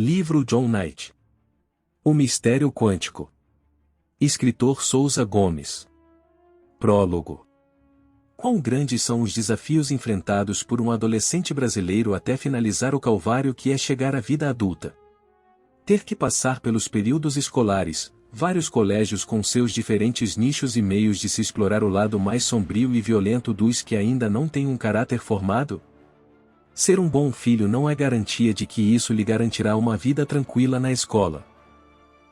Livro John Knight. O Mistério Quântico. Escritor Souza Gomes. Prólogo. Quão grandes são os desafios enfrentados por um adolescente brasileiro até finalizar o calvário que é chegar à vida adulta. Ter que passar pelos períodos escolares, vários colégios com seus diferentes nichos e meios de se explorar o lado mais sombrio e violento dos que ainda não têm um caráter formado? Ser um bom filho não é garantia de que isso lhe garantirá uma vida tranquila na escola.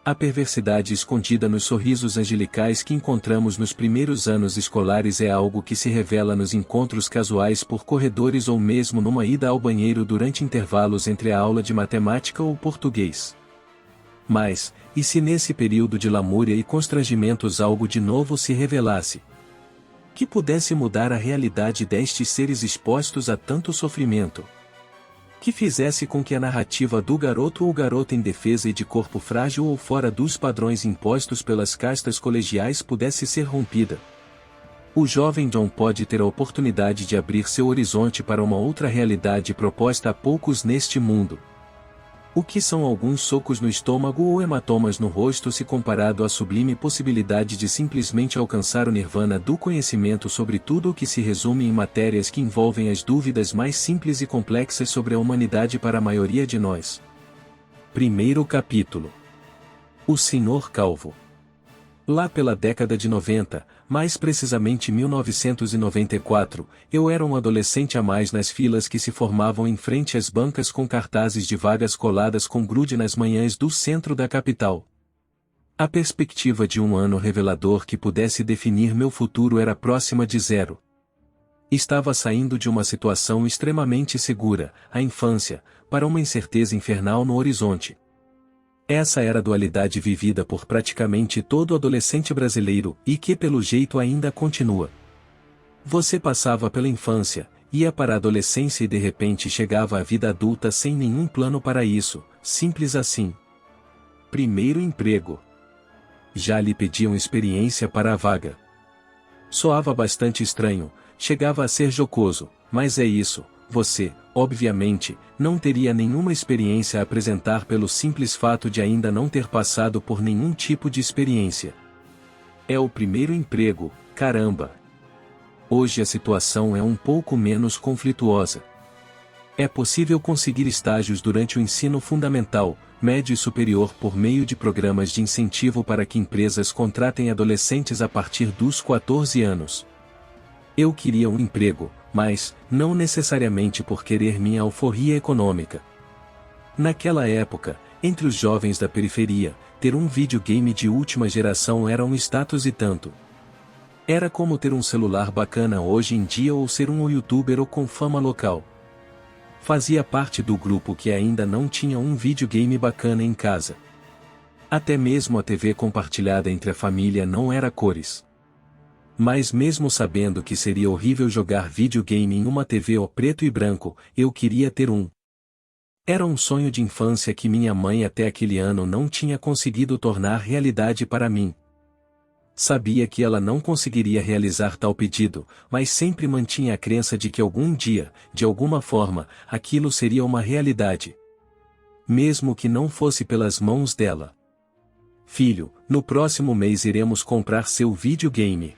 A perversidade escondida nos sorrisos angelicais que encontramos nos primeiros anos escolares é algo que se revela nos encontros casuais por corredores ou mesmo numa ida ao banheiro durante intervalos entre a aula de matemática ou português. Mas, e se nesse período de lamúria e constrangimentos algo de novo se revelasse? Que pudesse mudar a realidade destes seres expostos a tanto sofrimento? Que fizesse com que a narrativa do garoto ou garota indefesa e de corpo frágil ou fora dos padrões impostos pelas castas colegiais pudesse ser rompida? O jovem John pode ter a oportunidade de abrir seu horizonte para uma outra realidade proposta a poucos neste mundo. O que são alguns socos no estômago ou hematomas no rosto se comparado à sublime possibilidade de simplesmente alcançar o nirvana do conhecimento sobre tudo o que se resume em matérias que envolvem as dúvidas mais simples e complexas sobre a humanidade para a maioria de nós? Primeiro capítulo. O Senhor Calvo. Lá pela década de 90, mais precisamente 1994, eu era um adolescente a mais nas filas que se formavam em frente às bancas com cartazes de vagas coladas com grude nas manhãs do centro da capital. A perspectiva de um ano revelador que pudesse definir meu futuro era próxima de zero. Estava saindo de uma situação extremamente segura, a infância, para uma incerteza infernal no horizonte. Essa era a dualidade vivida por praticamente todo adolescente brasileiro, e que pelo jeito ainda continua. Você passava pela infância, ia para a adolescência e de repente chegava à vida adulta sem nenhum plano para isso, simples assim. Primeiro emprego. Já lhe pediam experiência para a vaga. Soava bastante estranho, chegava a ser jocoso, mas é isso. Você, obviamente, não teria nenhuma experiência a apresentar pelo simples fato de ainda não ter passado por nenhum tipo de experiência. É o primeiro emprego, caramba! Hoje a situação é um pouco menos conflituosa. É possível conseguir estágios durante o ensino fundamental, médio e superior por meio de programas de incentivo para que empresas contratem adolescentes a partir dos 14 anos. Eu queria um emprego, mas, não necessariamente por querer minha alforria econômica. Naquela época, entre os jovens da periferia, ter um videogame de última geração era um status e tanto. Era como ter um celular bacana hoje em dia ou ser um youtuber ou com fama local. Fazia parte do grupo que ainda não tinha um videogame bacana em casa. Até mesmo a TV compartilhada entre a família não era cores. Mas mesmo sabendo que seria horrível jogar videogame em uma TV preto e branco, eu queria ter um. Era um sonho de infância que minha mãe até aquele ano não tinha conseguido tornar realidade para mim. Sabia que ela não conseguiria realizar tal pedido, mas sempre mantinha a crença de que algum dia, de alguma forma, aquilo seria uma realidade. Mesmo que não fosse pelas mãos dela. Filho, no próximo mês iremos comprar seu videogame.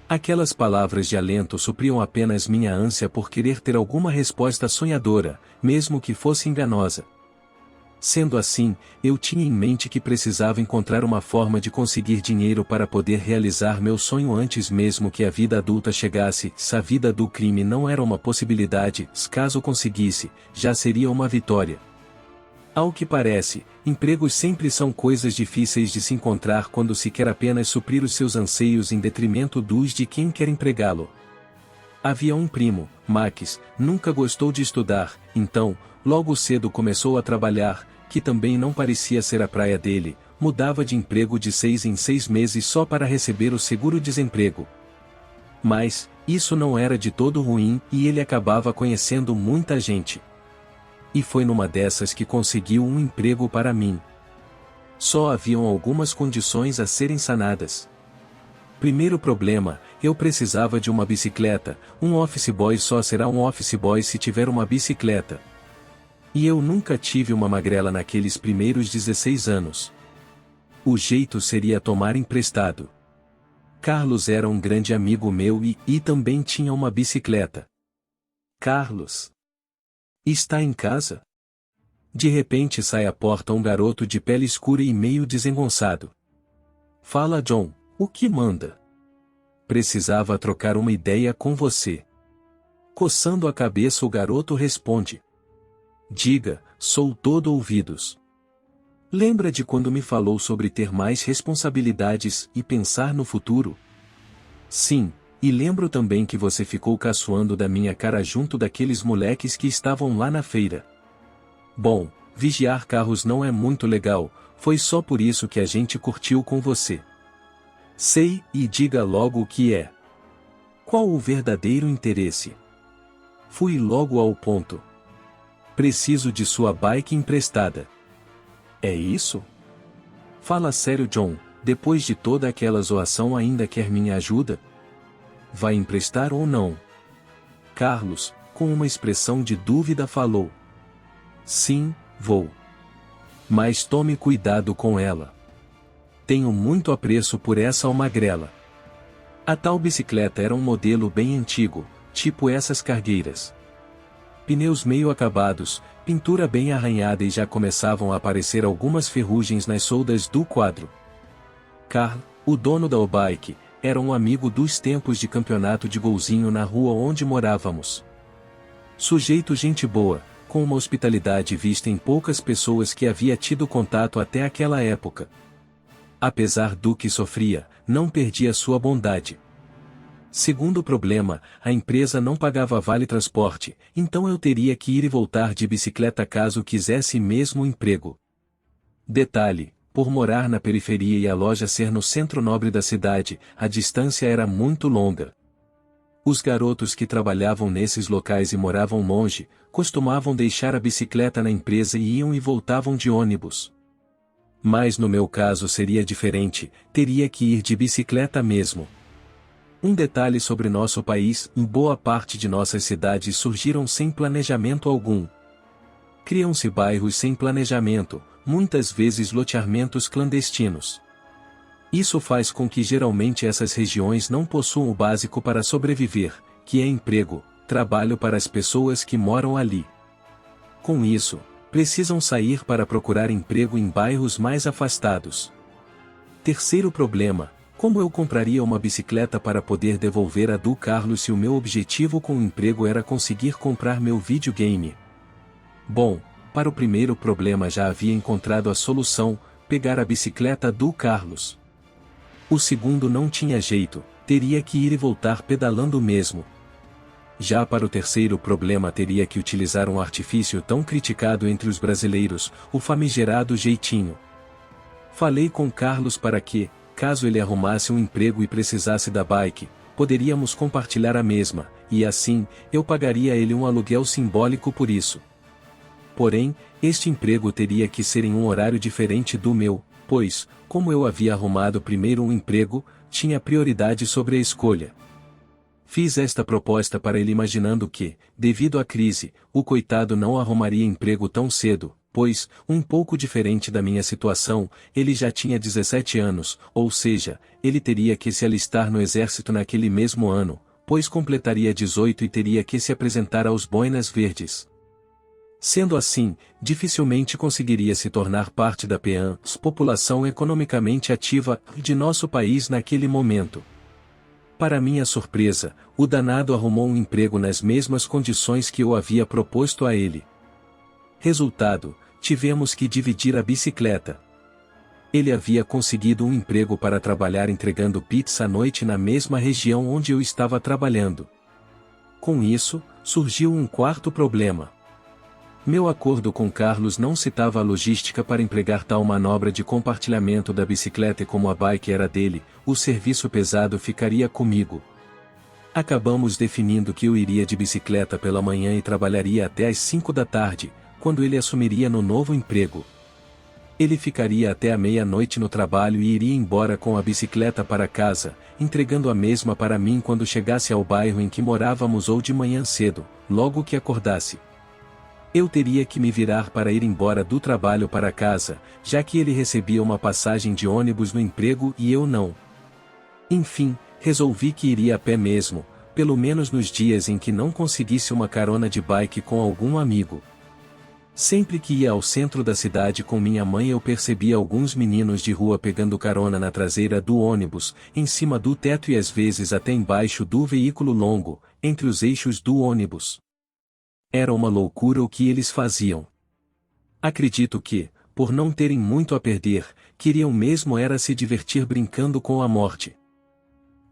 Aquelas palavras de alento supriam apenas minha ânsia por querer ter alguma resposta sonhadora, mesmo que fosse enganosa. Sendo assim, eu tinha em mente que precisava encontrar uma forma de conseguir dinheiro para poder realizar meu sonho antes mesmo que a vida adulta chegasse. Se a vida do crime não era uma possibilidade, caso conseguisse, já seria uma vitória. Ao que parece, empregos sempre são coisas difíceis de se encontrar quando se quer apenas suprir os seus anseios em detrimento dos de quem quer empregá-lo. Havia um primo, Max, nunca gostou de estudar, então, logo cedo começou a trabalhar, que também não parecia ser a praia dele, mudava de emprego de 6 em 6 meses só para receber o seguro-desemprego. Mas, isso não era de todo ruim e ele acabava conhecendo muita gente. E foi numa dessas que conseguiu um emprego para mim. Só haviam algumas condições a serem sanadas. Primeiro problema, eu precisava de uma bicicleta. Um office boy só será um office boy se tiver uma bicicleta. E eu nunca tive uma magrela naqueles primeiros 16 anos. O jeito seria tomar emprestado. Carlos era um grande amigo meu e também tinha uma bicicleta. Carlos está em casa? De repente sai à porta um garoto de pele escura e meio desengonçado. Fala, John, o que manda? Precisava trocar uma ideia com você. Coçando a cabeça, o garoto responde. Diga, sou todo ouvidos. Lembra de quando me falou sobre ter mais responsabilidades e pensar no futuro? Sim, e lembro também que você ficou caçoando da minha cara junto daqueles moleques que estavam lá na feira. Bom, vigiar carros não é muito legal, foi só por isso que a gente curtiu com você. Sei, e diga logo o que é. Qual o verdadeiro interesse? Fui logo ao ponto. Preciso de sua bike emprestada. É isso? Fala sério, John, depois de toda aquela zoação ainda quer minha ajuda? Vai emprestar ou não? Carlos, com uma expressão de dúvida falou. Sim, vou. Mas tome cuidado com ela. Tenho muito apreço por essa magrela. A tal bicicleta era um modelo bem antigo, tipo essas cargueiras. Pneus meio acabados, pintura bem arranhada e já começavam a aparecer algumas ferrugens nas soldas do quadro. Carl, o dono da bike, era um amigo dos tempos de campeonato de golzinho na rua onde morávamos. Sujeito gente boa, com uma hospitalidade vista em poucas pessoas que havia tido contato até aquela época. Apesar do que sofria, não perdia sua bondade. Segundo problema, a empresa não pagava vale-transporte, então eu teria que ir e voltar de bicicleta caso quisesse mesmo emprego. Detalhe, por morar na periferia e a loja ser no centro nobre da cidade, a distância era muito longa. Os garotos que trabalhavam nesses locais e moravam longe, costumavam deixar a bicicleta na empresa e iam e voltavam de ônibus. Mas no meu caso seria diferente, teria que ir de bicicleta mesmo. Um detalhe sobre nosso país: em boa parte de nossas cidades surgiram sem planejamento algum. Criam-se bairros sem planejamento, muitas vezes loteamentos clandestinos. Isso faz com que geralmente essas regiões não possuam o básico para sobreviver, que é emprego, trabalho para as pessoas que moram ali. Com isso, precisam sair para procurar emprego em bairros mais afastados. Terceiro problema: como eu compraria uma bicicleta para poder devolver a do Carlos se o meu objetivo com o emprego era conseguir comprar meu videogame? Bom, para o primeiro problema já havia encontrado a solução: pegar a bicicleta do Carlos. O segundo não tinha jeito, teria que ir e voltar pedalando mesmo. Já para o terceiro problema teria que utilizar um artifício tão criticado entre os brasileiros, o famigerado jeitinho. Falei com Carlos para que, caso ele arrumasse um emprego e precisasse da bike, poderíamos compartilhar a mesma, e assim, eu pagaria a ele um aluguel simbólico por isso. Porém, este emprego teria que ser em um horário diferente do meu, pois, como eu havia arrumado primeiro um emprego, tinha prioridade sobre a escolha. Fiz esta proposta para ele imaginando que, devido à crise, o coitado não arrumaria emprego tão cedo, pois, um pouco diferente da minha situação, ele já tinha 17 anos, ou seja, ele teria que se alistar no exército naquele mesmo ano, pois completaria 18 e teria que se apresentar aos Boinas Verdes. Sendo assim, dificilmente conseguiria se tornar parte da PEAN, população economicamente ativa, de nosso país naquele momento. Para minha surpresa, o danado arrumou um emprego nas mesmas condições que eu havia proposto a ele. Resultado, tivemos que dividir a bicicleta. Ele havia conseguido um emprego para trabalhar entregando pizza à noite na mesma região onde eu estava trabalhando. Com isso, surgiu um quarto problema. Meu acordo com Carlos não citava a logística para empregar tal manobra de compartilhamento da bicicleta e como a bike era dele, o serviço pesado ficaria comigo. Acabamos definindo que eu iria de bicicleta pela manhã e trabalharia até às 5 da tarde, quando ele assumiria no novo emprego. Ele ficaria até a meia-noite no trabalho e iria embora com a bicicleta para casa, entregando a mesma para mim quando chegasse ao bairro em que morávamos ou de manhã cedo, logo que acordasse. Eu teria que me virar para ir embora do trabalho para casa, já que ele recebia uma passagem de ônibus no emprego e eu não. Enfim, resolvi que iria a pé mesmo, pelo menos nos dias em que não conseguisse uma carona de bike com algum amigo. Sempre que ia ao centro da cidade com minha mãe eu percebia alguns meninos de rua pegando carona na traseira do ônibus, em cima do teto e às vezes até embaixo do veículo longo, entre os eixos do ônibus. Era uma loucura o que eles faziam. Acredito que, por não terem muito a perder, queriam mesmo era se divertir brincando com a morte.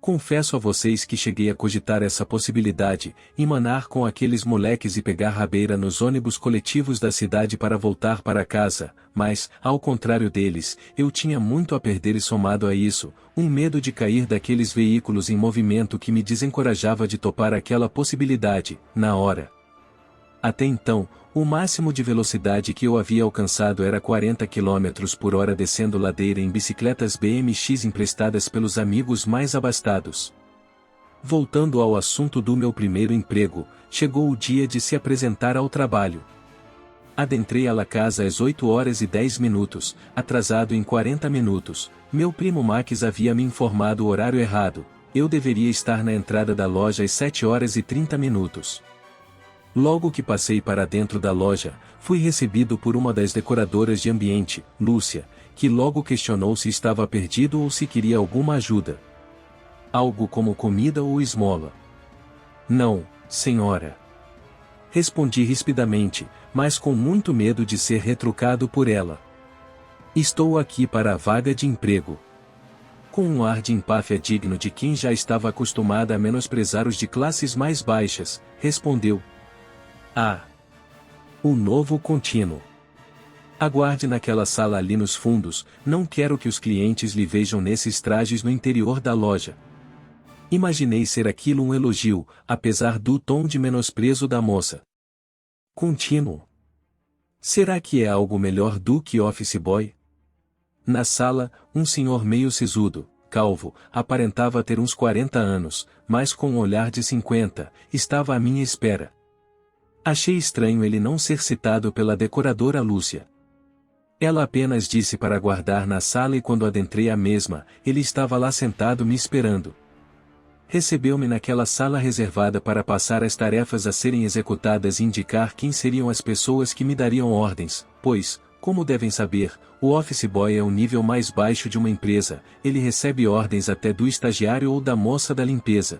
Confesso a vocês que cheguei a cogitar essa possibilidade, emanar com aqueles moleques e pegar rabeira nos ônibus coletivos da cidade para voltar para casa, mas, ao contrário deles, eu tinha muito a perder e somado a isso, um medo de cair daqueles veículos em movimento que me desencorajava de topar aquela possibilidade, na hora. Até então, o máximo de velocidade que eu havia alcançado era 40 km por hora descendo ladeira em bicicletas BMX emprestadas pelos amigos mais abastados. Voltando ao assunto do meu primeiro emprego, chegou o dia de se apresentar ao trabalho. Adentrei a casa às 8h10, atrasado em 40 minutos. Meu primo Max havia me informado o horário errado. Eu deveria estar na entrada da loja às 7h30. Logo que passei para dentro da loja, fui recebido por uma das decoradoras de ambiente, Lúcia, que logo questionou se estava perdido ou se queria alguma ajuda. Algo como comida ou esmola. Não, senhora. Respondi rispidamente, mas com muito medo de ser retrucado por ela. Estou aqui para a vaga de emprego. Com um ar de empáfia digno de quem já estava acostumada a menosprezar os de classes mais baixas, respondeu: o novo contínuo. Aguarde naquela sala ali nos fundos, não quero que os clientes lhe vejam nesses trajes no interior da loja. Imaginei ser aquilo um elogio, apesar do tom de menosprezo da moça. Contínuo. Será que é algo melhor do que office boy? Na sala, um senhor meio sisudo, calvo, aparentava ter uns 40 anos, mas com um olhar de 50, estava à minha espera. Achei estranho ele não ser citado pela decoradora Lúcia. Ela apenas disse para aguardar na sala e quando adentrei a mesma, ele estava lá sentado me esperando. Recebeu-me naquela sala reservada para passar as tarefas a serem executadas e indicar quem seriam as pessoas que me dariam ordens, pois, como devem saber, o office boy é o nível mais baixo de uma empresa, ele recebe ordens até do estagiário ou da moça da limpeza.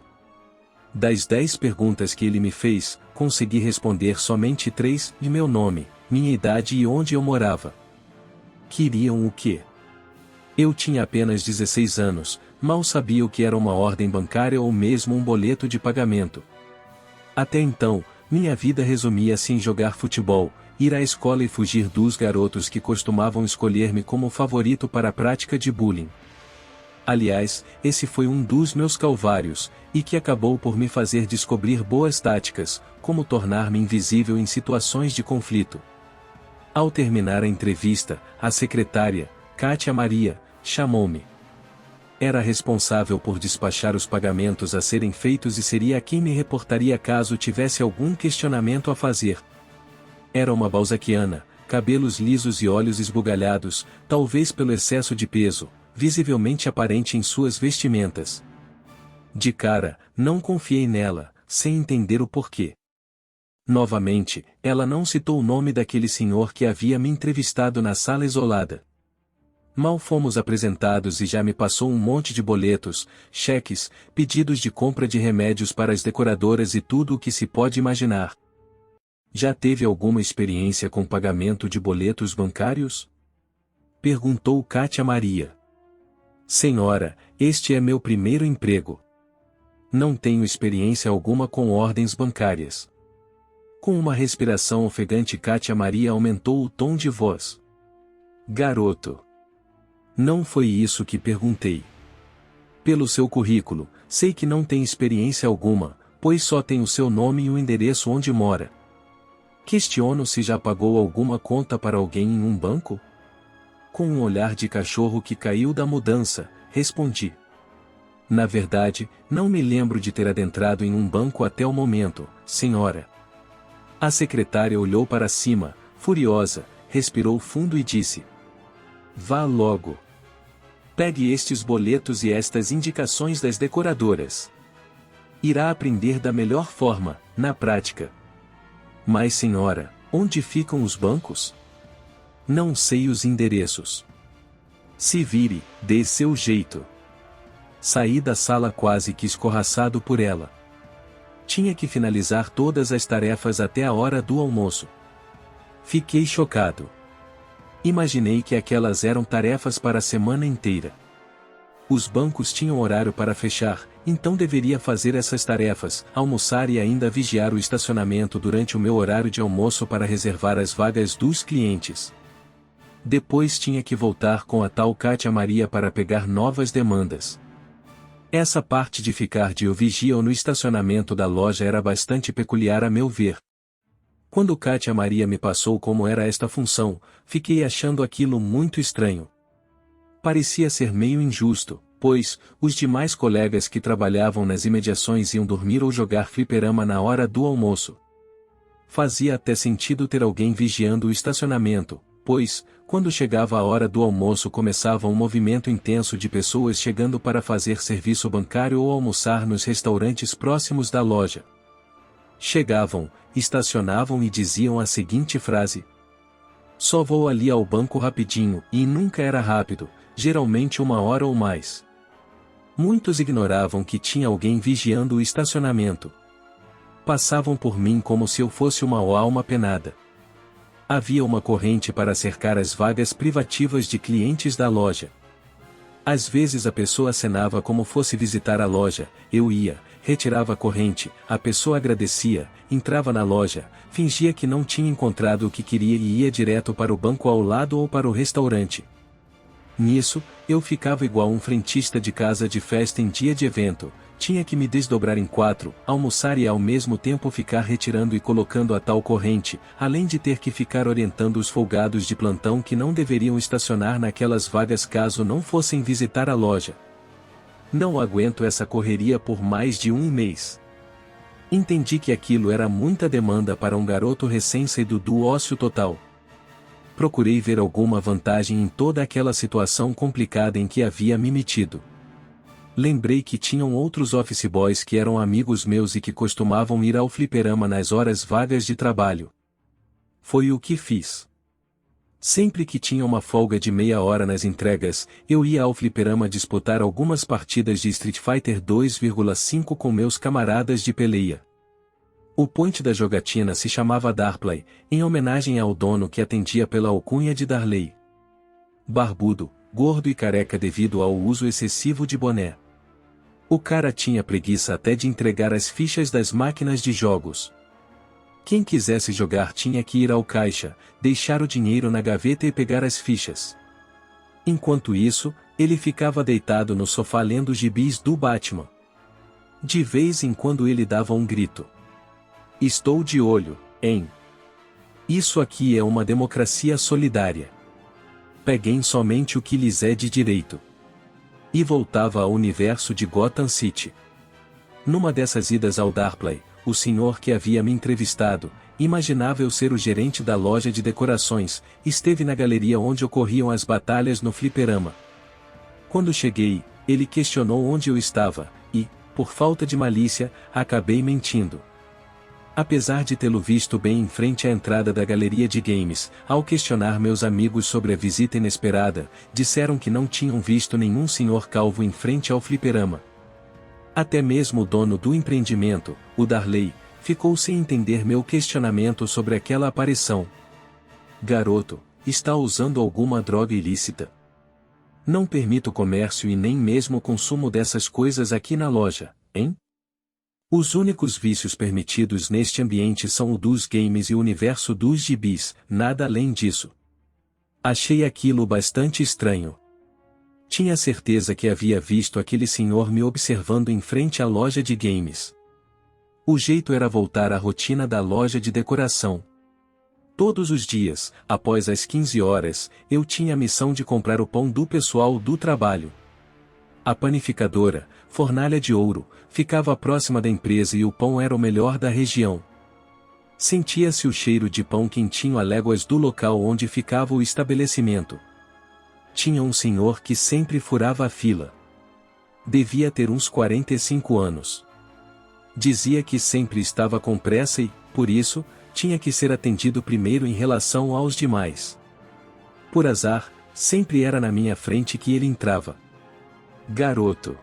Das 10 perguntas que ele me fez, consegui responder somente 3, de meu nome, minha idade e onde eu morava. Queriam o quê? Eu tinha apenas 16 anos, mal sabia o que era uma ordem bancária ou mesmo um boleto de pagamento. Até então, minha vida resumia-se em jogar futebol, ir à escola e fugir dos garotos que costumavam escolher-me como favorito para a prática de bullying. Aliás, esse foi um dos meus calvários, e que acabou por me fazer descobrir boas táticas, como tornar-me invisível em situações de conflito. Ao terminar a entrevista, a secretária, Kátia Maria, chamou-me. Era responsável por despachar os pagamentos a serem feitos e seria a quem me reportaria caso tivesse algum questionamento a fazer. Era uma balzaquiana, cabelos lisos e olhos esbugalhados, talvez pelo excesso de peso, visivelmente aparente em suas vestimentas. De cara, não confiei nela, sem entender o porquê. Novamente, ela não citou o nome daquele senhor que havia me entrevistado na sala isolada. Mal fomos apresentados e já me passou um monte de boletos, cheques, pedidos de compra de remédios para as decoradoras e tudo o que se pode imaginar. Já teve alguma experiência com pagamento de boletos bancários? Perguntou Kátia Maria. Senhora, este é meu primeiro emprego. Não tenho experiência alguma com ordens bancárias. Com uma respiração ofegante Kátia Maria aumentou o tom de voz. Garoto. Não foi isso que perguntei. Pelo seu currículo, sei que não tem experiência alguma, pois só tem o seu nome e o endereço onde mora. Questiono se já pagou alguma conta para alguém em um banco? Com um olhar de cachorro que caiu da mudança, respondi. Na verdade, não me lembro de ter adentrado em um banco até o momento, senhora. A secretária olhou para cima, furiosa, respirou fundo e disse: "Vá logo. Pegue estes boletos e estas indicações das decoradoras. Irá aprender da melhor forma, na prática." "Mas senhora, onde ficam os bancos?" "Não sei os endereços." "Se vire, dê seu jeito." Saí da sala quase que escorraçado por ela. Tinha que finalizar todas as tarefas até a hora do almoço. Fiquei chocado. Imaginei que aquelas eram tarefas para a semana inteira. Os bancos tinham horário para fechar, então deveria fazer essas tarefas, almoçar e ainda vigiar o estacionamento durante o meu horário de almoço para reservar as vagas dos clientes. Depois tinha que voltar com a tal Kátia Maria para pegar novas demandas. Essa parte de ficar de vigia no estacionamento da loja era bastante peculiar a meu ver. Quando Kátia Maria me passou como era esta função, fiquei achando aquilo muito estranho. Parecia ser meio injusto, pois, os demais colegas que trabalhavam nas imediações iam dormir ou jogar fliperama na hora do almoço. Fazia até sentido ter alguém vigiando o estacionamento, pois, quando chegava a hora do almoço começava um movimento intenso de pessoas chegando para fazer serviço bancário ou almoçar nos restaurantes próximos da loja. Chegavam, estacionavam e diziam a seguinte frase: "Só vou ali ao banco rapidinho", e nunca era rápido, geralmente 1 hora ou mais. Muitos ignoravam que tinha alguém vigiando o estacionamento. Passavam por mim como se eu fosse uma alma penada. Havia uma corrente para cercar as vagas privativas de clientes da loja. Às vezes a pessoa acenava como fosse visitar a loja, eu ia, retirava a corrente, a pessoa agradecia, entrava na loja, fingia que não tinha encontrado o que queria e ia direto para o banco ao lado ou para o restaurante. Nisso, eu ficava igual um frentista de casa de festa em dia de evento, tinha que me desdobrar em 4, almoçar e ao mesmo tempo ficar retirando e colocando a tal corrente, além de ter que ficar orientando os folgados de plantão que não deveriam estacionar naquelas vagas caso não fossem visitar a loja. Não aguento essa correria por mais de 1 mês. Entendi que aquilo era muita demanda para um garoto recém-saído do ócio total. Procurei ver alguma vantagem em toda aquela situação complicada em que havia me metido. Lembrei que tinham outros office boys que eram amigos meus e que costumavam ir ao fliperama nas horas vagas de trabalho. Foi o que fiz. Sempre que tinha uma folga de meia hora nas entregas, eu ia ao fliperama disputar algumas partidas de Street Fighter 2,5 com meus camaradas de peleia. O point da jogatina se chamava Darplay, em homenagem ao dono que atendia pela alcunha de Darley. Barbudo, gordo e careca devido ao uso excessivo de boné. O cara tinha preguiça até de entregar as fichas das máquinas de jogos. Quem quisesse jogar tinha que ir ao caixa, deixar o dinheiro na gaveta e pegar as fichas. Enquanto isso, ele ficava deitado no sofá lendo os gibis do Batman. De vez em quando ele dava um grito: "Estou de olho, hein? Isso aqui é uma democracia solidária. Peguem somente o que lhes é de direito." E voltava ao universo de Gotham City. Numa dessas idas ao Darplay, o senhor que havia me entrevistado, imaginava eu ser o gerente da loja de decorações, esteve na galeria onde ocorriam as batalhas no fliperama. Quando cheguei, ele questionou onde eu estava, e, por falta de malícia, acabei mentindo. Apesar de tê-lo visto bem em frente à entrada da galeria de games, ao questionar meus amigos sobre a visita inesperada, disseram que não tinham visto nenhum senhor calvo em frente ao fliperama. Até mesmo o dono do empreendimento, o Darley, ficou sem entender meu questionamento sobre aquela aparição. "Garoto, está usando alguma droga ilícita? Não permito comércio e nem mesmo consumo dessas coisas aqui na loja, hein? Os únicos vícios permitidos neste ambiente são o dos games e o universo dos gibis, nada além disso." Achei aquilo bastante estranho. Tinha certeza que havia visto aquele senhor me observando em frente à loja de games. O jeito era voltar à rotina da loja de decoração. Todos os dias, após as 15 horas, eu tinha a missão de comprar o pão do pessoal do trabalho. A panificadora, Fornalha de Ouro, ficava próxima da empresa e o pão era o melhor da região. Sentia-se o cheiro de pão quentinho a léguas do local onde ficava o estabelecimento. Tinha um senhor que sempre furava a fila. Devia ter uns 45 anos. Dizia que sempre estava com pressa e, por isso, tinha que ser atendido primeiro em relação aos demais. Por azar, sempre era na minha frente que ele entrava. Garoto.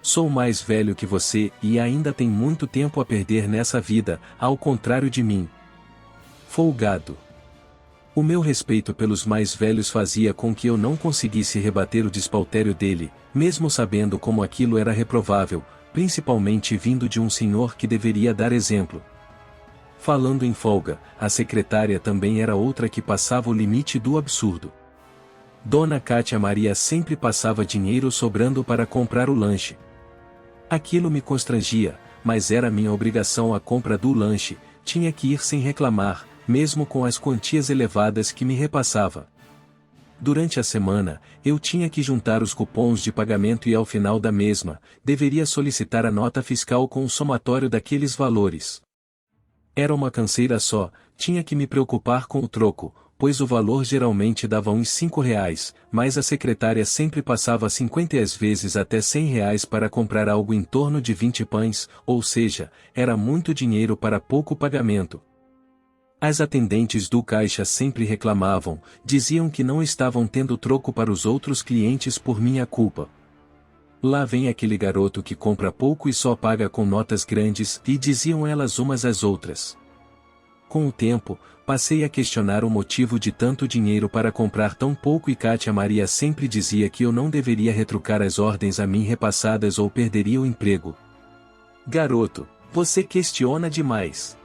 Sou mais velho que você e ainda tem muito tempo a perder nessa vida, ao contrário de mim. Folgado. O meu respeito pelos mais velhos fazia com que eu não conseguisse rebater o despautério dele, mesmo sabendo como aquilo era reprovável, principalmente vindo de um senhor que deveria dar exemplo. Falando em folga, a secretária também era outra que passava o limite do absurdo. Dona Cátia Maria sempre passava dinheiro sobrando para comprar o lanche. Aquilo me constrangia, mas era minha obrigação a compra do lanche, tinha que ir sem reclamar, mesmo com as quantias elevadas que me repassava. Durante a semana, eu tinha que juntar os cupons de pagamento e ao final da mesma, deveria solicitar a nota fiscal com o somatório daqueles valores. Era uma canseira só, tinha que me preocupar com o troco, pois o valor geralmente dava uns R$ 5, mas a secretária sempre passava 50 às vezes até R$ 100 para comprar algo em torno de 20 pães, ou seja, era muito dinheiro para pouco pagamento. As atendentes do caixa sempre reclamavam, diziam que não estavam tendo troco para os outros clientes por minha culpa. Lá vem aquele garoto que compra pouco e só paga com notas grandes, e diziam elas umas às outras. Com o tempo, passei a questionar o motivo de tanto dinheiro para comprar tão pouco e Cátia Maria sempre dizia que eu não deveria retrucar as ordens a mim repassadas ou perderia o emprego. Garoto, você questiona demais.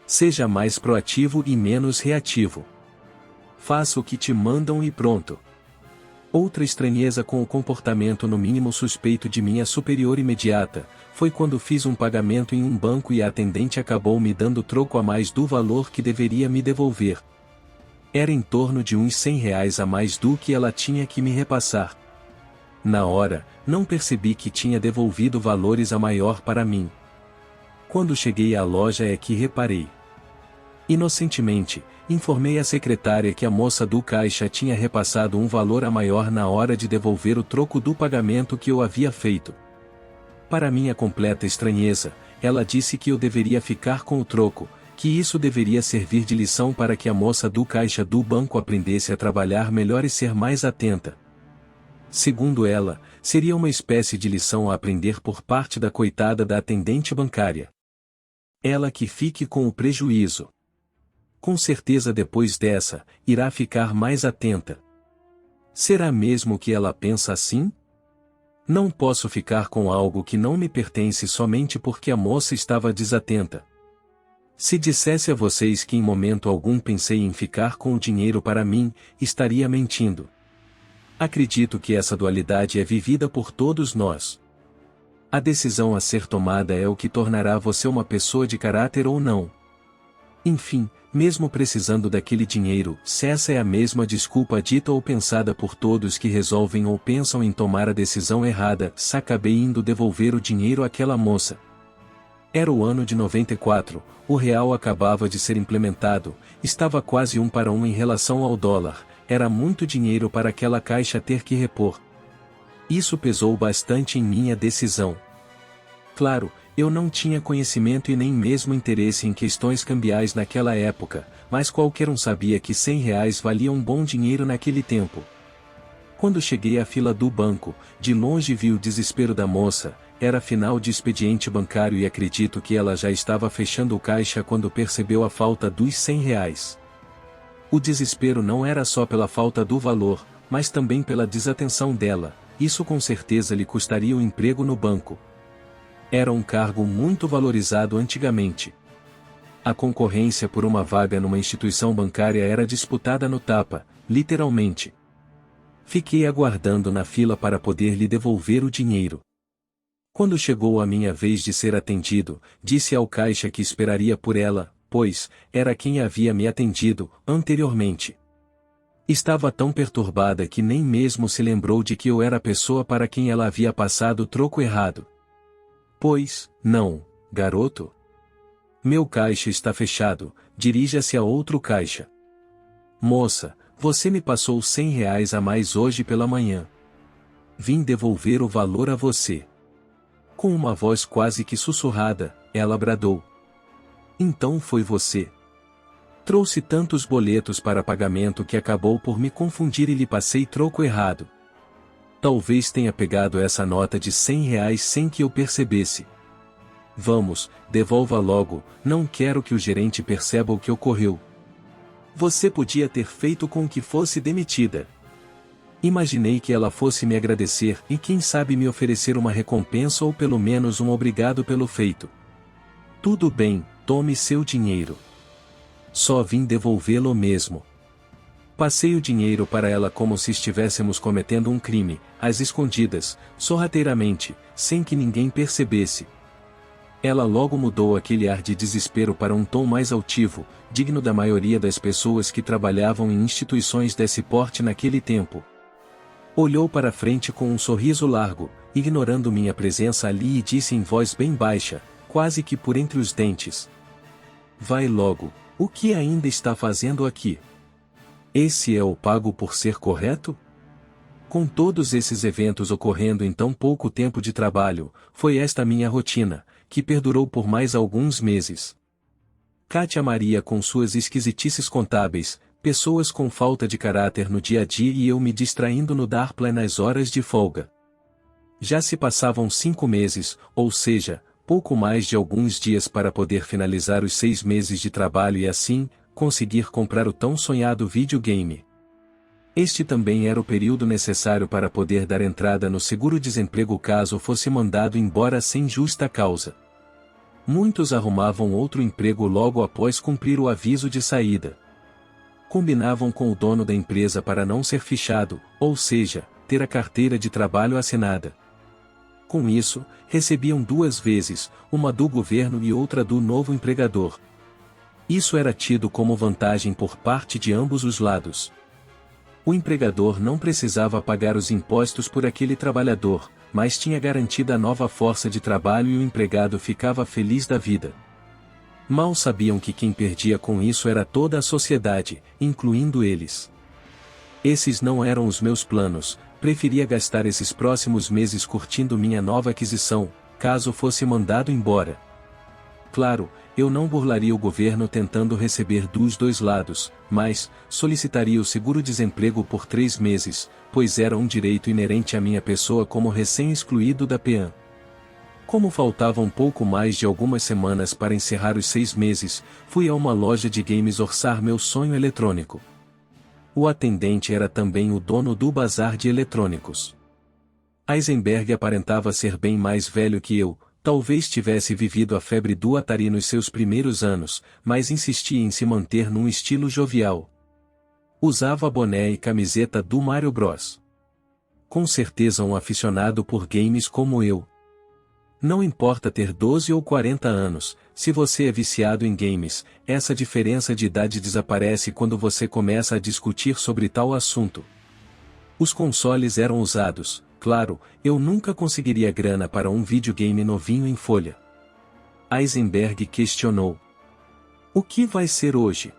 Seja mais proativo e menos reativo. Faça o que te mandam e pronto. Outra estranheza com o comportamento no mínimo suspeito de minha superior imediata, foi quando fiz um pagamento em um banco e a atendente acabou me dando troco a mais do valor que deveria me devolver. Era em torno de uns R$ 100 a mais do que ela tinha que me repassar. Na hora, não percebi que tinha devolvido valores a maior para mim. Quando cheguei à loja é que reparei. Inocentemente, informei a secretária que a moça do caixa tinha repassado um valor a maior na hora de devolver o troco do pagamento que eu havia feito. Para minha completa estranheza, ela disse que eu deveria ficar com o troco, que isso deveria servir de lição para que a moça do caixa do banco aprendesse a trabalhar melhor e ser mais atenta. Segundo ela, seria uma espécie de lição a aprender por parte da coitada da atendente bancária. Ela que fique com o prejuízo. Com certeza depois dessa, irá ficar mais atenta. Será mesmo que ela pensa assim? Não posso ficar com algo que não me pertence somente porque a moça estava desatenta. Se dissesse a vocês que em momento algum pensei em ficar com o dinheiro para mim, estaria mentindo. Acredito que essa dualidade é vivida por todos nós. A decisão a ser tomada é o que tornará você uma pessoa de caráter ou não. Enfim, mesmo precisando daquele dinheiro, se essa é a mesma desculpa dita ou pensada por todos que resolvem ou pensam em tomar a decisão errada, acabei indo devolver o dinheiro àquela moça. Era o ano de 94, o real acabava de ser implementado, estava quase 1:1 em relação ao dólar, era muito dinheiro para aquela caixa ter que repor. Isso pesou bastante em minha decisão. Claro, eu não tinha conhecimento e nem mesmo interesse em questões cambiais naquela época, mas qualquer um sabia que R$ 100 valia um bom dinheiro naquele tempo. Quando cheguei à fila do banco, de longe vi o desespero da moça, era final de expediente bancário e acredito que ela já estava fechando o caixa quando percebeu a falta dos R$ 100. O desespero não era só pela falta do valor, mas também pela desatenção dela, isso com certeza lhe custaria o emprego no banco. Era um cargo muito valorizado antigamente. A concorrência por uma vaga numa instituição bancária era disputada no tapa, literalmente. Fiquei aguardando na fila para poder lhe devolver o dinheiro. Quando chegou a minha vez de ser atendido, disse ao caixa que esperaria por ela, pois era quem havia me atendido anteriormente. Estava tão perturbada que nem mesmo se lembrou de que eu era a pessoa para quem ela havia passado o troco errado. Pois, não, garoto? Meu caixa está fechado, dirija-se a outro caixa. Moça, você me passou R$ 100 a mais hoje pela manhã. Vim devolver o valor a você. Com uma voz quase que sussurrada, ela bradou. Então foi você. Trouxe tantos boletos para pagamento que acabou por me confundir e lhe passei troco errado. Talvez tenha pegado essa nota de R$ 100 sem que eu percebesse. Vamos, devolva logo, não quero que o gerente perceba o que ocorreu. Você podia ter feito com que fosse demitida. Imaginei que ela fosse me agradecer e quem sabe me oferecer uma recompensa ou pelo menos um obrigado pelo feito. Tudo bem, tome seu dinheiro. Só vim devolvê-lo mesmo. Passei o dinheiro para ela como se estivéssemos cometendo um crime, às escondidas, sorrateiramente, sem que ninguém percebesse. Ela logo mudou aquele ar de desespero para um tom mais altivo, digno da maioria das pessoas que trabalhavam em instituições desse porte naquele tempo. Olhou para frente com um sorriso largo, ignorando minha presença ali e disse em voz bem baixa, quase que por entre os dentes. Vai logo, o que ainda está fazendo aqui? Esse é o pago por ser correto? Com todos esses eventos ocorrendo em tão pouco tempo de trabalho, foi esta minha rotina, que perdurou por mais alguns meses. Kátia Maria com suas esquisitices contábeis, pessoas com falta de caráter no dia a dia e eu me distraindo no Darplay nas horas de folga. Já se passavam 5 meses, ou seja, pouco mais de alguns dias para poder finalizar os 6 meses de trabalho e assim, conseguir comprar o tão sonhado videogame. Este também era o período necessário para poder dar entrada no seguro-desemprego caso fosse mandado embora sem justa causa. Muitos arrumavam outro emprego logo após cumprir o aviso de saída. Combinavam com o dono da empresa para não ser fichado, ou seja, ter a carteira de trabalho assinada. Com isso, recebiam 2 vezes, uma do governo e outra do novo empregador. Isso era tido como vantagem por parte de ambos os lados. O empregador não precisava pagar os impostos por aquele trabalhador, mas tinha garantida a nova força de trabalho e o empregado ficava feliz da vida. Mal sabiam que quem perdia com isso era toda a sociedade, incluindo eles. Esses não eram os meus planos, preferia gastar esses próximos meses curtindo minha nova aquisição, caso fosse mandado embora. Claro, eu não burlaria o governo tentando receber dos 2 lados, mas solicitaria o seguro-desemprego por 3 meses, pois era um direito inerente à minha pessoa como recém-excluído da PEAN. Como faltavam pouco mais de algumas semanas para encerrar os 6 meses, fui a uma loja de games orçar meu sonho eletrônico. O atendente era também o dono do bazar de eletrônicos. Eisenberg aparentava ser bem mais velho que eu, talvez tivesse vivido a febre do Atari nos seus primeiros anos, mas insistia em se manter num estilo jovial. Usava boné e camiseta do Mario Bros. Com certeza um aficionado por games como eu. Não importa ter 12 ou 40 anos, se você é viciado em games, essa diferença de idade desaparece quando você começa a discutir sobre tal assunto. Os consoles eram usados, claro, eu nunca conseguiria grana para um videogame novinho em folha. Eisenberg questionou. O que vai ser hoje?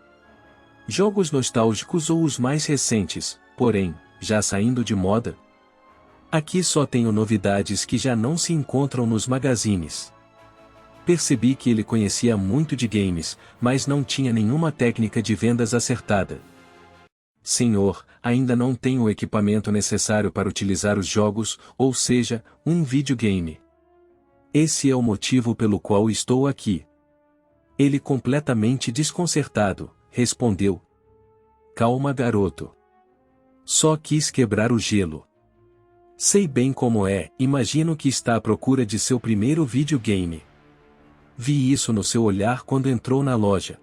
Jogos nostálgicos ou os mais recentes, porém, já saindo de moda? Aqui só tenho novidades que já não se encontram nos magazines. Percebi que ele conhecia muito de games, mas não tinha nenhuma técnica de vendas acertada. Senhor, ainda não tenho o equipamento necessário para utilizar os jogos, ou seja, um videogame. Esse é o motivo pelo qual estou aqui. Ele completamente desconcertado, respondeu. Calma, garoto. Só quis quebrar o gelo. Sei bem como é, imagino que está à procura de seu primeiro videogame. Vi isso no seu olhar quando entrou na loja.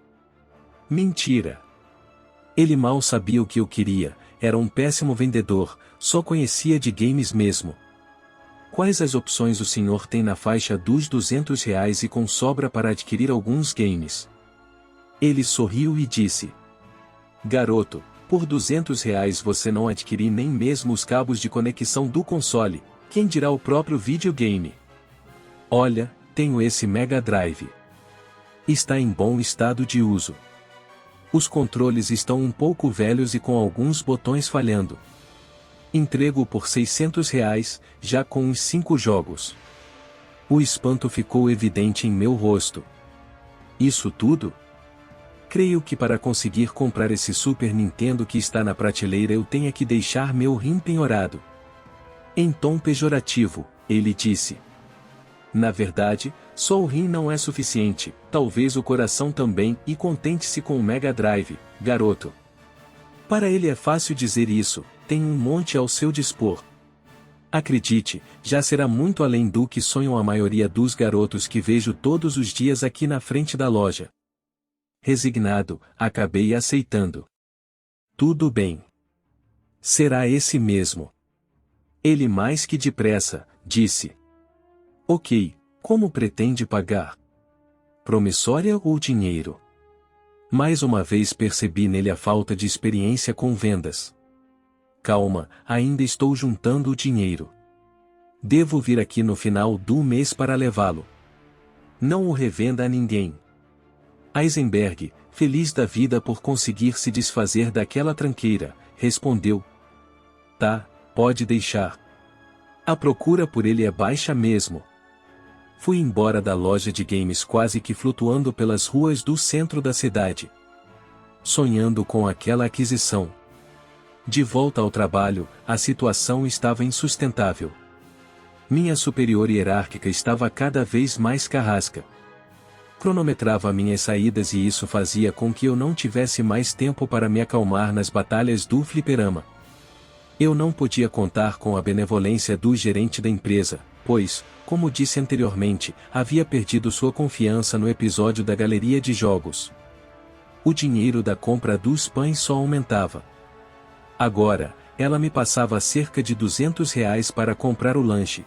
Mentira. Ele mal sabia o que eu queria, era um péssimo vendedor, só conhecia de games mesmo. Quais as opções o senhor tem na faixa dos R$ 200 e com sobra para adquirir alguns games? Ele sorriu e disse. Garoto, por R$ 200 você não adquire nem mesmo os cabos de conexão do console, quem dirá o próprio videogame? Olha, tenho esse Mega Drive. Está em bom estado de uso. Os controles estão um pouco velhos e com alguns botões falhando. Entrego por R$ 600, já com uns 5 jogos. O espanto ficou evidente em meu rosto. Isso tudo? Creio que para conseguir comprar esse Super Nintendo que está na prateleira eu tenha que deixar meu rim penhorado. Em tom pejorativo, ele disse. Na verdade, só o rim não é suficiente, talvez o coração também, e contente-se com o Mega Drive, garoto. Para ele é fácil dizer isso, tem um monte ao seu dispor. Acredite, já será muito além do que sonham a maioria dos garotos que vejo todos os dias aqui na frente da loja. Resignado, acabei aceitando. Tudo bem. Será esse mesmo. Ele mais que depressa, disse. Ok, como pretende pagar? Promissória ou dinheiro? Mais uma vez percebi nele a falta de experiência com vendas. Calma, ainda estou juntando o dinheiro. Devo vir aqui no final do mês para levá-lo. Não o revenda a ninguém. Eisenberg, feliz da vida por conseguir se desfazer daquela tranqueira, respondeu. Tá, pode deixar. A procura por ele é baixa mesmo. Fui embora da loja de games quase que flutuando pelas ruas do centro da cidade. Sonhando com aquela aquisição. De volta ao trabalho, a situação estava insustentável. Minha superior hierárquica estava cada vez mais carrasca. Cronometrava minhas saídas e isso fazia com que eu não tivesse mais tempo para me acalmar nas batalhas do fliperama. Eu não podia contar com a benevolência do gerente da empresa, pois, como disse anteriormente, havia perdido sua confiança no episódio da galeria de jogos. O dinheiro da compra dos pães só aumentava. Agora, ela me passava cerca de R$ 200 para comprar o lanche.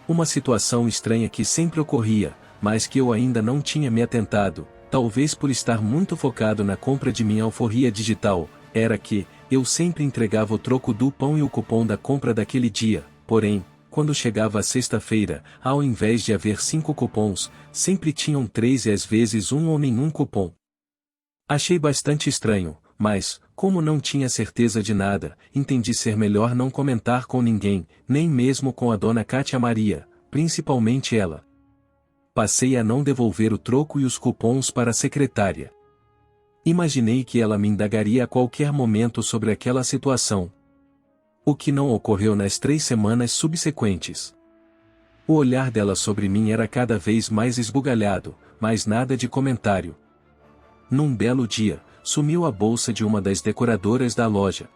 Uma situação estranha que sempre ocorria, mas que eu ainda não tinha me atentado, talvez por estar muito focado na compra de minha alforria digital, era que, eu sempre entregava o troco do pão e o cupom da compra daquele dia, porém, quando chegava a sexta-feira, ao invés de haver 5 cupons, sempre tinham 3 e às vezes um ou nenhum cupom. Achei bastante estranho, mas, como não tinha certeza de nada, entendi ser melhor não comentar com ninguém, nem mesmo com a dona Cátia Maria, principalmente ela. Passei a não devolver o troco e os cupons para a secretária. Imaginei que ela me indagaria a qualquer momento sobre aquela situação. O que não ocorreu nas 3 semanas subsequentes. O olhar dela sobre mim era cada vez mais esbugalhado, mas nada de comentário. Num belo dia, sumiu a bolsa de uma das decoradoras da loja.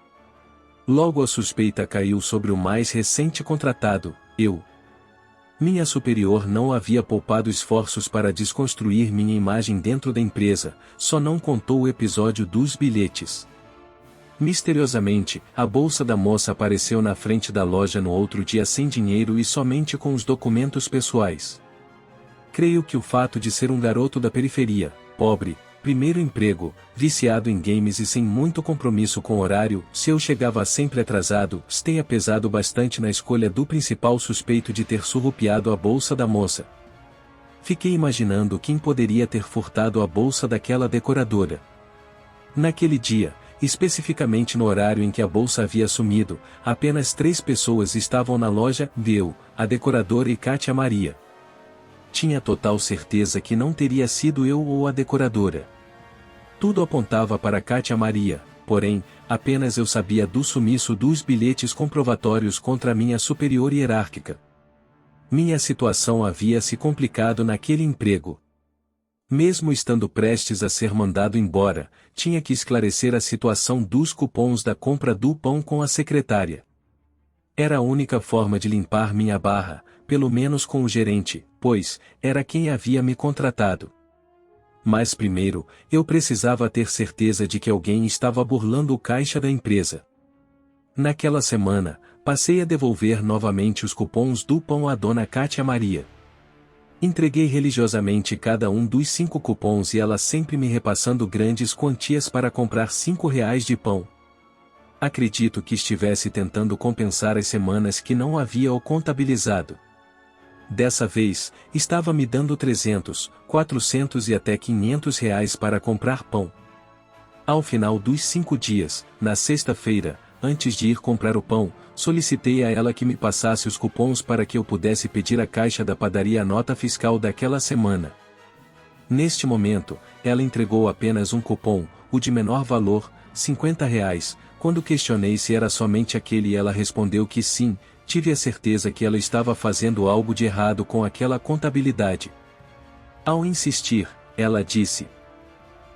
Logo a suspeita caiu sobre o mais recente contratado, eu. Minha superior não havia poupado esforços para desconstruir minha imagem dentro da empresa, só não contou o episódio dos bilhetes. Misteriosamente, a bolsa da moça apareceu na frente da loja no outro dia sem dinheiro e somente com os documentos pessoais. Creio que o fato de ser um garoto da periferia, pobre, primeiro emprego, viciado em games e sem muito compromisso com o horário, se eu chegava sempre atrasado, tenha pesado bastante na escolha do principal suspeito de ter surrupiado a bolsa da moça. Fiquei imaginando quem poderia ter furtado a bolsa daquela decoradora. Naquele dia, especificamente no horário em que a bolsa havia sumido, apenas 3 pessoas estavam na loja, eu, a decoradora e Cátia Maria. Tinha total certeza que não teria sido eu ou a decoradora. Tudo apontava para Cátia Maria, porém, apenas eu sabia do sumiço dos bilhetes comprovatórios contra minha superior hierárquica. Minha situação havia se complicado naquele emprego. Mesmo estando prestes a ser mandado embora, tinha que esclarecer a situação dos cupons da compra do pão com a secretária. Era a única forma de limpar minha barra, pelo menos com o gerente, pois, era quem havia me contratado. Mas primeiro, eu precisava ter certeza de que alguém estava burlando o caixa da empresa. Naquela semana, passei a devolver novamente os cupons do pão à dona Cátia Maria. Entreguei religiosamente cada um dos 5 cupons e ela sempre me repassando grandes quantias para comprar R$ 5 de pão. Acredito que estivesse tentando compensar as semanas que não havia o contabilizado. Dessa vez, estava me dando 300, 400 e até 500 reais para comprar pão. Ao final dos 5 dias, na sexta-feira, antes de ir comprar o pão, solicitei a ela que me passasse os cupons para que eu pudesse pedir à caixa da padaria a nota fiscal daquela semana. Neste momento, ela entregou apenas um cupom, o de menor valor, 50 reais, quando questionei se era somente aquele e ela respondeu que sim. Tive a certeza que ela estava fazendo algo de errado com aquela contabilidade. Ao insistir, ela disse: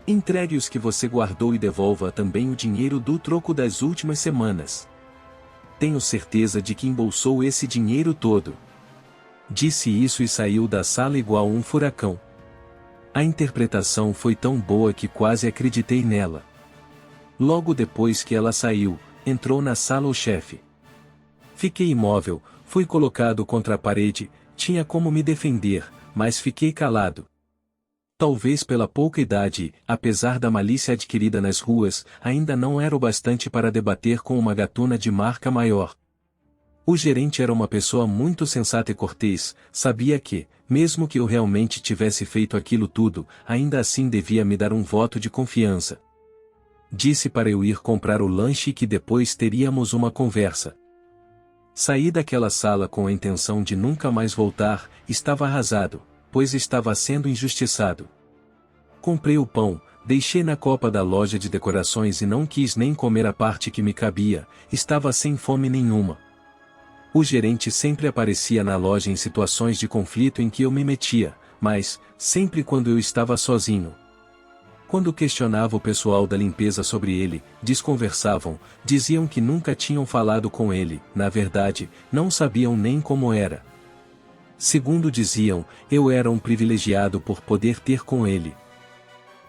entregue os que você guardou e devolva também o dinheiro do troco das últimas semanas. Tenho certeza de que embolsou esse dinheiro todo. Disse isso e saiu da sala igual um furacão. A interpretação foi tão boa que quase acreditei nela. Logo depois que ela saiu, entrou na sala o chefe. Fiquei imóvel, fui colocado contra a parede, tinha como me defender, mas fiquei calado. Talvez pela pouca idade, apesar da malícia adquirida nas ruas, ainda não era o bastante para debater com uma gatuna de marca maior. O gerente era uma pessoa muito sensata e cortês, sabia que, mesmo que eu realmente tivesse feito aquilo tudo, ainda assim devia me dar um voto de confiança. Disse para eu ir comprar o lanche e que depois teríamos uma conversa. Saí daquela sala com a intenção de nunca mais voltar, estava arrasado, pois estava sendo injustiçado. Comprei o pão, deixei na copa da loja de decorações e não quis nem comer a parte que me cabia, estava sem fome nenhuma. O gerente sempre aparecia na loja em situações de conflito em que eu me metia, mas, sempre quando eu estava sozinho. Quando questionava o pessoal da limpeza sobre ele, desconversavam, diziam que nunca tinham falado com ele, na verdade, não sabiam nem como era. Segundo diziam, eu era um privilegiado por poder ter com ele.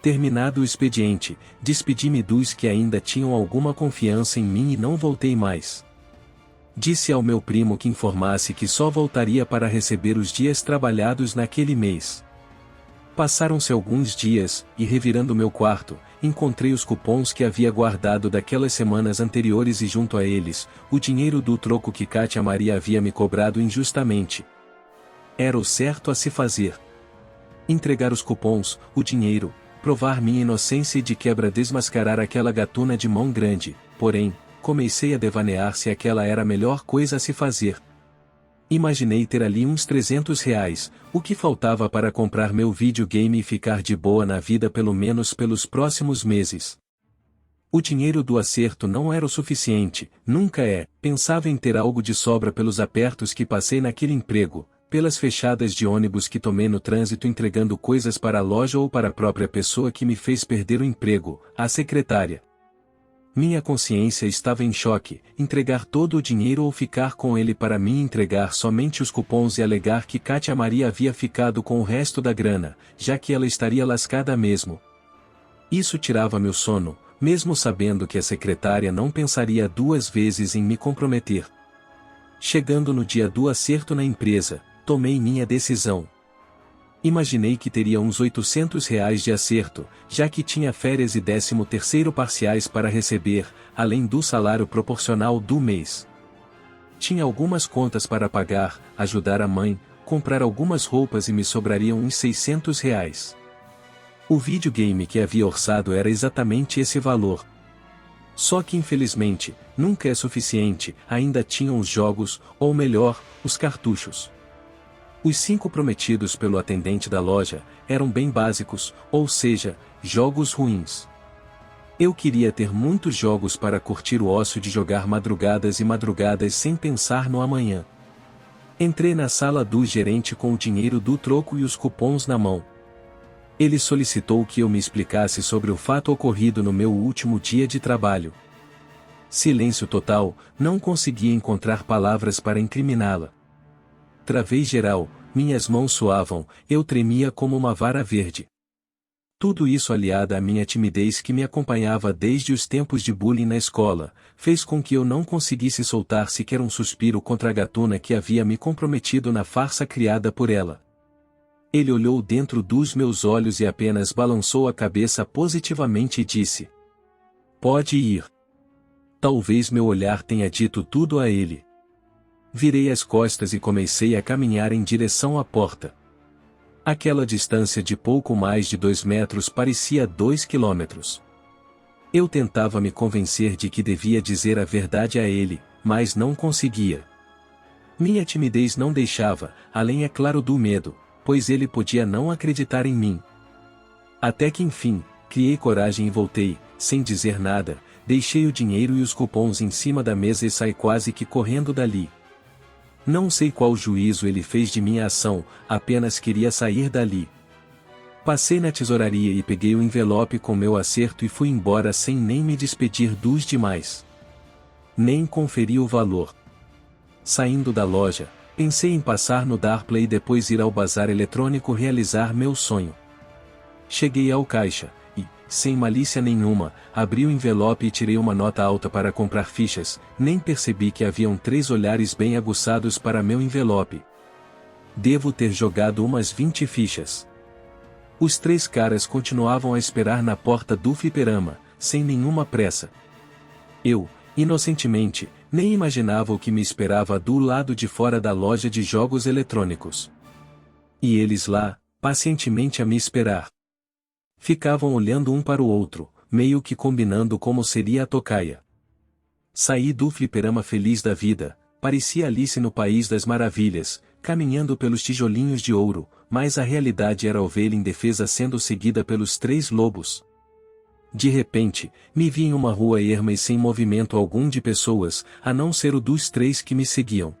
Terminado o expediente, despedi-me dos que ainda tinham alguma confiança em mim e não voltei mais. Disse ao meu primo que informasse que só voltaria para receber os dias trabalhados naquele mês. Passaram-se alguns dias, e revirando meu quarto, encontrei os cupons que havia guardado daquelas semanas anteriores e junto a eles, o dinheiro do troco que Kátia Maria havia me cobrado injustamente. Era o certo a se fazer. Entregar os cupons, o dinheiro, provar minha inocência e de quebra desmascarar aquela gatuna de mão grande, porém, comecei a devanear se aquela era a melhor coisa a se fazer. Imaginei ter ali uns 300 reais, o que faltava para comprar meu videogame e ficar de boa na vida pelo menos pelos próximos meses. O dinheiro do acerto não era o suficiente, nunca é, pensava em ter algo de sobra pelos apertos que passei naquele emprego, pelas fechadas de ônibus que tomei no trânsito entregando coisas para a loja ou para a própria pessoa que me fez perder o emprego, a secretária. Minha consciência estava em choque, entregar todo o dinheiro ou ficar com ele para mim entregar somente os cupons e alegar que Kátia Maria havia ficado com o resto da grana, já que ela estaria lascada mesmo. Isso tirava meu sono, mesmo sabendo que a secretária não pensaria 2 vezes em me comprometer. Chegando no dia do acerto na empresa, tomei minha decisão. Imaginei que teria uns 800 reais de acerto, já que tinha férias e 13º parciais para receber, além do salário proporcional do mês. Tinha algumas contas para pagar, ajudar a mãe, comprar algumas roupas e me sobrariam uns 600 reais. O videogame que havia orçado era exatamente esse valor. Só que infelizmente, nunca é suficiente, ainda tinham os jogos, ou melhor, os cartuchos. Os 5 prometidos pelo atendente da loja, eram bem básicos, ou seja, jogos ruins. Eu queria ter muitos jogos para curtir o ócio de jogar madrugadas e madrugadas sem pensar no amanhã. Entrei na sala do gerente com o dinheiro do troco e os cupons na mão. Ele solicitou que eu me explicasse sobre o fato ocorrido no meu último dia de trabalho. Silêncio total, não conseguia encontrar palavras para incriminá-la. Travei geral, minhas mãos suavam, eu tremia como uma vara verde. Tudo isso aliada à minha timidez que me acompanhava desde os tempos de bullying na escola, fez com que eu não conseguisse soltar sequer um suspiro contra a gatuna que havia me comprometido na farsa criada por ela. Ele olhou dentro dos meus olhos e apenas balançou a cabeça positivamente e disse: "Pode ir." Talvez meu olhar tenha dito tudo a ele. Virei as costas e comecei a caminhar em direção à porta. Aquela distância de pouco mais de 2 metros parecia 2 quilômetros. Eu tentava me convencer de que devia dizer a verdade a ele, mas não conseguia. Minha timidez não deixava, além é claro do medo, pois ele podia não acreditar em mim. Até que enfim, criei coragem e voltei, sem dizer nada, deixei o dinheiro e os cupons em cima da mesa e saí quase que correndo dali. Não sei qual juízo ele fez de minha ação, apenas queria sair dali. Passei na tesouraria e peguei o envelope com meu acerto e fui embora sem nem me despedir dos demais. Nem conferi o valor. Saindo da loja, pensei em passar no Darplay e depois ir ao bazar eletrônico realizar meu sonho. Cheguei ao caixa, e, sem malícia nenhuma, abri o envelope e tirei uma nota alta para comprar fichas, nem percebi que haviam 3 olhares bem aguçados para meu envelope. Devo ter jogado umas 20 fichas. Os 3 caras continuavam a esperar na porta do fliperama, sem nenhuma pressa. Eu, inocentemente, nem imaginava o que me esperava do lado de fora da loja de jogos eletrônicos. E eles lá, pacientemente a me esperar. Ficavam olhando um para o outro, meio que combinando como seria a tocaia. Saí do fliperama feliz da vida, parecia Alice no País das Maravilhas, caminhando pelos tijolinhos de ouro, mas a realidade era a ovelha indefesa sendo seguida pelos 3 lobos. De repente, me vi em uma rua erma e sem movimento algum de pessoas, a não ser o dos 3 que me seguiam.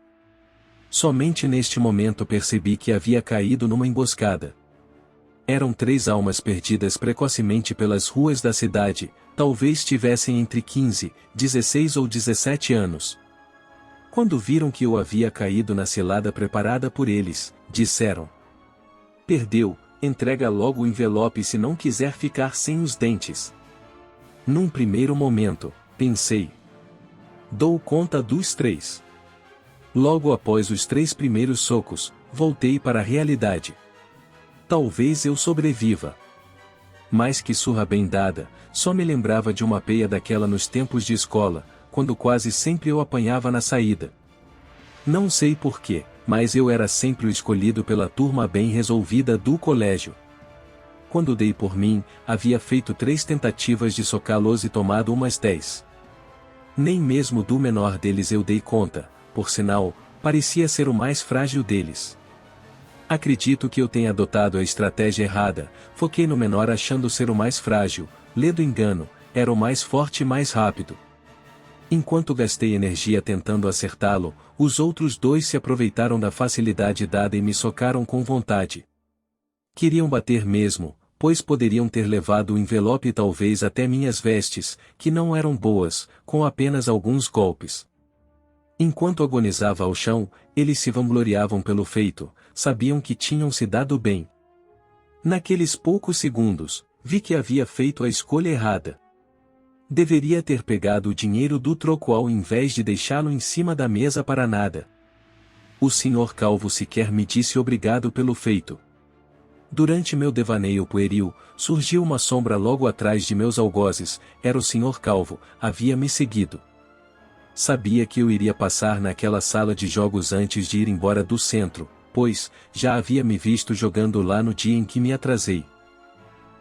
Somente neste momento percebi que havia caído numa emboscada. Eram 3 almas perdidas precocemente pelas ruas da cidade, talvez tivessem entre 15, 16 ou 17 anos. Quando viram que eu havia caído na cilada preparada por eles, disseram: "Perdeu, entrega logo o envelope se não quiser ficar sem os dentes." Num primeiro momento, pensei: dou conta dos 3. Logo após os 3 primeiros socos, voltei para a realidade. Talvez eu sobreviva. Mas que surra bem dada, só me lembrava de uma peia daquela nos tempos de escola, quando quase sempre eu apanhava na saída. Não sei porquê, mas eu era sempre o escolhido pela turma bem resolvida do colégio. Quando dei por mim, havia feito 3 tentativas de socá-los e tomado umas 10. Nem mesmo do menor deles eu dei conta, por sinal, parecia ser o mais frágil deles. Acredito que eu tenha adotado a estratégia errada, foquei no menor achando ser o mais frágil, ledo engano, era o mais forte e mais rápido. Enquanto gastei energia tentando acertá-lo, os outros 2 se aproveitaram da facilidade dada e me socaram com vontade. Queriam bater mesmo, pois poderiam ter levado o envelope e talvez até minhas vestes, que não eram boas, com apenas alguns golpes. Enquanto agonizava ao chão, eles se vangloriavam pelo feito, sabiam que tinham se dado bem. Naqueles poucos segundos, vi que havia feito a escolha errada. Deveria ter pegado o dinheiro do troco ao invés de deixá-lo em cima da mesa para nada. O Sr. Calvo sequer me disse obrigado pelo feito. Durante meu devaneio pueril, surgiu uma sombra logo atrás de meus algozes, era o Sr. Calvo, havia me seguido. Sabia que eu iria passar naquela sala de jogos antes de ir embora do centro, pois, já havia me visto jogando lá no dia em que me atrasei.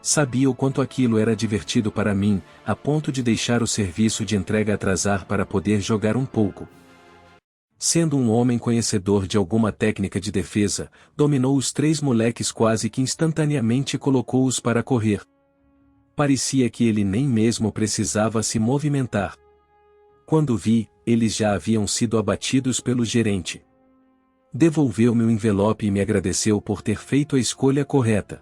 Sabia o quanto aquilo era divertido para mim, a ponto de deixar o serviço de entrega atrasar para poder jogar um pouco. Sendo um homem conhecedor de alguma técnica de defesa, dominou os 3 moleques quase que instantaneamente e colocou-os para correr. Parecia que ele nem mesmo precisava se movimentar. Quando vi, eles já haviam sido abatidos pelo gerente. Devolveu-me o envelope e me agradeceu por ter feito a escolha correta.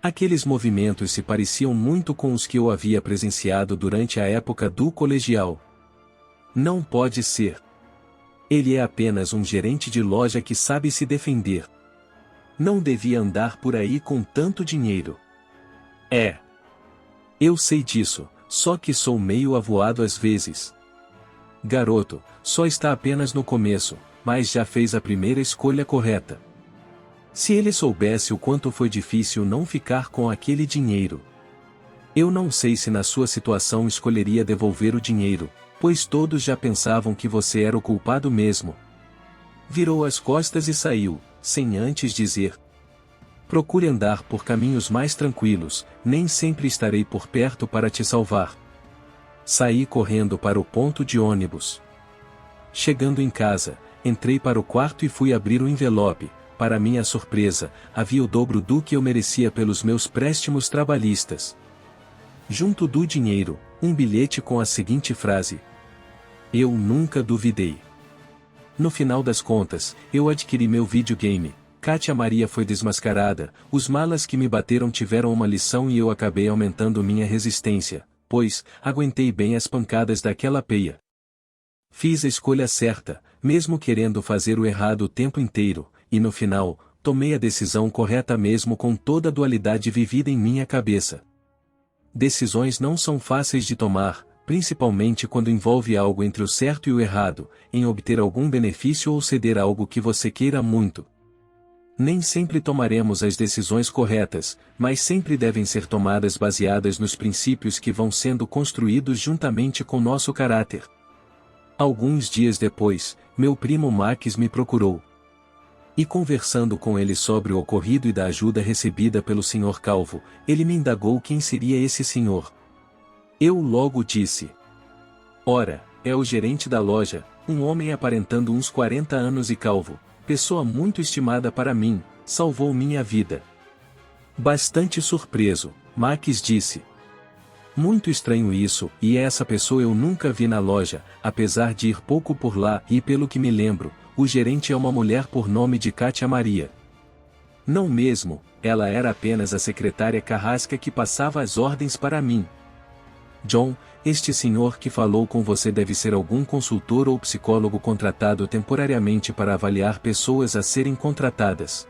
Aqueles movimentos se pareciam muito com os que eu havia presenciado durante a época do colegial. Não pode ser. Ele é apenas um gerente de loja que sabe se defender. Não devia andar por aí com tanto dinheiro. É. Eu sei disso, só que sou meio avoado às vezes. Garoto, só está apenas no começo, mas já fez a primeira escolha correta. Se ele soubesse o quanto foi difícil não ficar com aquele dinheiro. Eu não sei se na sua situação escolheria devolver o dinheiro, pois todos já pensavam que você era o culpado mesmo. Virou as costas e saiu, sem antes dizer: procure andar por caminhos mais tranquilos, nem sempre estarei por perto para te salvar. Saí correndo para o ponto de ônibus. Chegando em casa, entrei para o quarto e fui abrir o envelope. Para minha surpresa, havia o dobro do que eu merecia pelos meus préstimos trabalhistas. Junto do dinheiro, um bilhete com a seguinte frase: eu nunca duvidei. No final das contas, eu adquiri meu videogame. Kátia Maria foi desmascarada, os malas que me bateram tiveram uma lição e eu acabei aumentando minha resistência, pois aguentei bem as pancadas daquela peia. Fiz a escolha certa, mesmo querendo fazer o errado o tempo inteiro, e no final, tomei a decisão correta mesmo com toda a dualidade vivida em minha cabeça. Decisões não são fáceis de tomar, principalmente quando envolve algo entre o certo e o errado, em obter algum benefício ou ceder a algo que você queira muito. Nem sempre tomaremos as decisões corretas, mas sempre devem ser tomadas baseadas nos princípios que vão sendo construídos juntamente com nosso caráter. Alguns dias depois, meu primo Max me procurou. E conversando com ele sobre o ocorrido e da ajuda recebida pelo Sr. Calvo, ele me indagou quem seria esse senhor. Eu logo disse: ora, é o gerente da loja, um homem aparentando uns 40 anos e calvo, pessoa muito estimada para mim, salvou minha vida. Bastante surpreso, Max disse: muito estranho isso, e essa pessoa eu nunca vi na loja, apesar de ir pouco por lá e pelo que me lembro, o gerente é uma mulher por nome de Kátia Maria. Não mesmo, ela era apenas a secretária carrasca que passava as ordens para mim. John, este senhor que falou com você deve ser algum consultor ou psicólogo contratado temporariamente para avaliar pessoas a serem contratadas.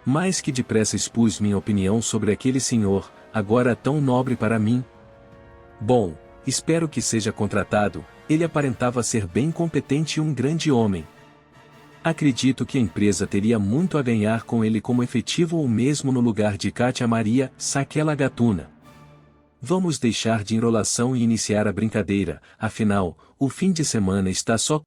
Mais que depressa expus minha opinião sobre aquele senhor, agora tão nobre para mim. Bom, espero que seja contratado, ele aparentava ser bem competente e um grande homem. Acredito que a empresa teria muito a ganhar com ele como efetivo ou mesmo no lugar de Kátia Maria, aquela gatuna. Vamos deixar de enrolação e iniciar a brincadeira, afinal, o fim de semana está só